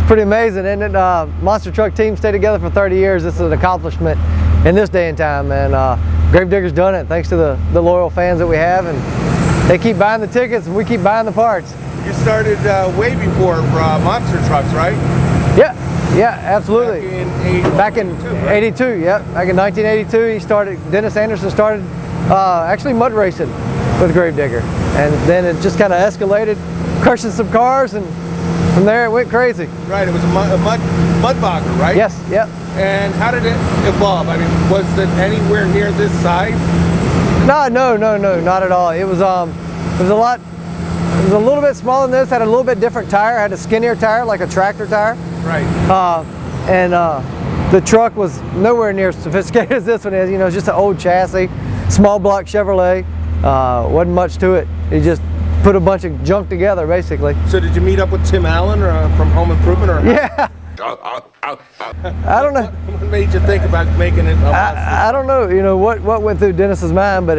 pretty amazing, isn't it? Monster truck team stayed together for 30 years. This is an accomplishment in this day and time, and Gravedigger's done it thanks to the loyal fans that we have, and they keep buying the tickets and we keep buying the parts. You started way before monster trucks, right? Yeah, absolutely. Back in 82, yeah. Back in 1982, Dennis Anderson started actually mud racing with Gravedigger, and then it just kind of escalated, crushing some cars, and from there it went crazy. Right, it was a mud bogger, right? Yes, yep. And how did it evolve? I mean, was it anywhere near this size? No, not at all. It was a little bit smaller than this. Had a little bit different tire. Had a skinnier tire, like a tractor tire. Right. The truck was nowhere near as sophisticated as this one is. You know, it's just an old chassis, small block Chevrolet. Wasn't much to it. He just put a bunch of junk together, basically. So did you meet up with Tim Allen from Home Improvement, or? Yeah. I don't know. What made you think about making it? I don't know. You know what went through Dennis's mind, but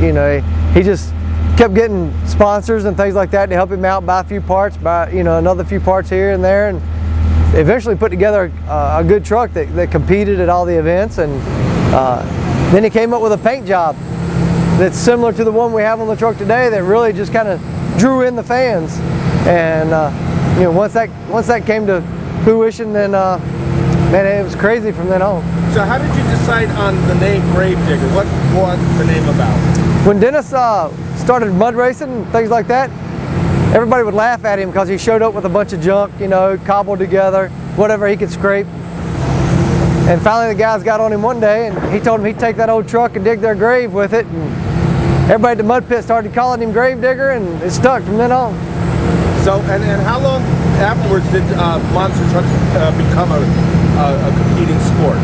you know, he just kept getting sponsors and things like that to help him out, buy a few parts, buy another few parts here and there, and eventually put together a good truck that competed at all the events. And then he came up with a paint job that's similar to the one we have on the truck today, that really just kind of drew in the fans. And you know, once that came to fruition, then man, it was crazy from then on. So how did you decide on the name Gravedigger? What was the name about? When Dennis started mud racing and things like that, everybody would laugh at him because he showed up with a bunch of junk, you know, cobbled together, whatever he could scrape. And finally the guys got on him one day and he told them he'd take that old truck and dig their grave with it. And everybody at the mud pit started calling him Gravedigger, and it stuck from then on. So, and how long afterwards did monster trucks become a competing sport?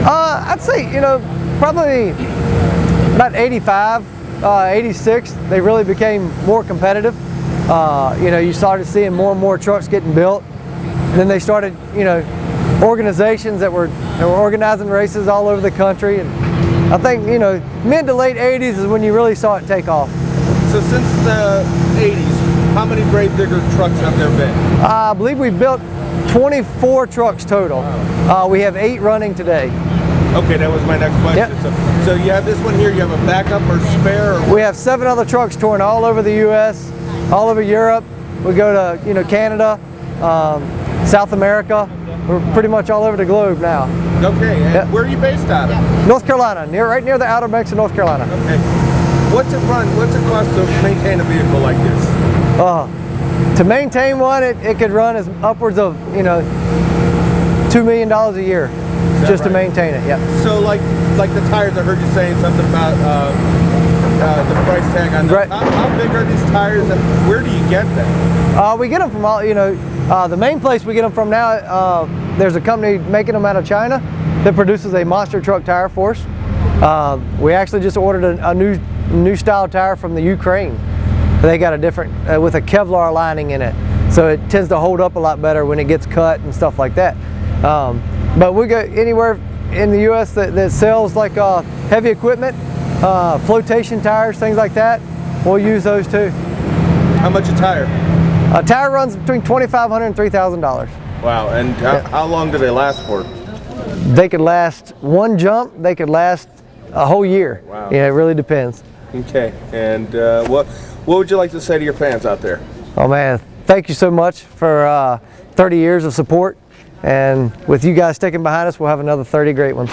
I'd say, you know, probably about 85, 86, they really became more competitive. You know, you started seeing more and more trucks getting built. And then they started, you know, organizations that were organizing races all over the country. And I think, you know, mid to late 80s is when you really saw it take off. So since the 80s, how many Gravedigger trucks have there been? I believe we've built 24 trucks total. Wow. We have 8 running today. Okay, that was my next question. Yep. So you have this one here, you have a backup or spare? Or we have 7 other trucks touring all over the U.S., all over Europe. We go to, you know, Canada, South America. We're pretty much all over the globe now. Okay, and yep. Where are you based out of? North Carolina, right near the Outer Banks of North Carolina. Okay. What's it cost to maintain a vehicle like this? To maintain one, it could run as upwards of, you know, $2 million a year just to maintain it. Yeah. So like the tires, I heard you saying something about the price tag on them. Right. How big are these tires, and where do you get them? We get them from all, you know, the main place we get them from now, there's a company making them out of China that produces a monster truck tire for us. We actually just ordered a new style tire from the Ukraine. They got a different, with a Kevlar lining in it. So it tends to hold up a lot better when it gets cut and stuff like that. But we go anywhere in the U.S. that sells like heavy equipment, flotation tires, things like that. We'll use those too. How much a tire? A tire runs between $2,500 and $3,000. Wow, and how long do they last for? They could last one jump, they could last a whole year. Wow. Yeah, it really depends. Okay, and what would you like to say to your fans out there? Oh man, thank you so much for 30 years of support, and with you guys sticking behind us, we'll have another 30 great ones.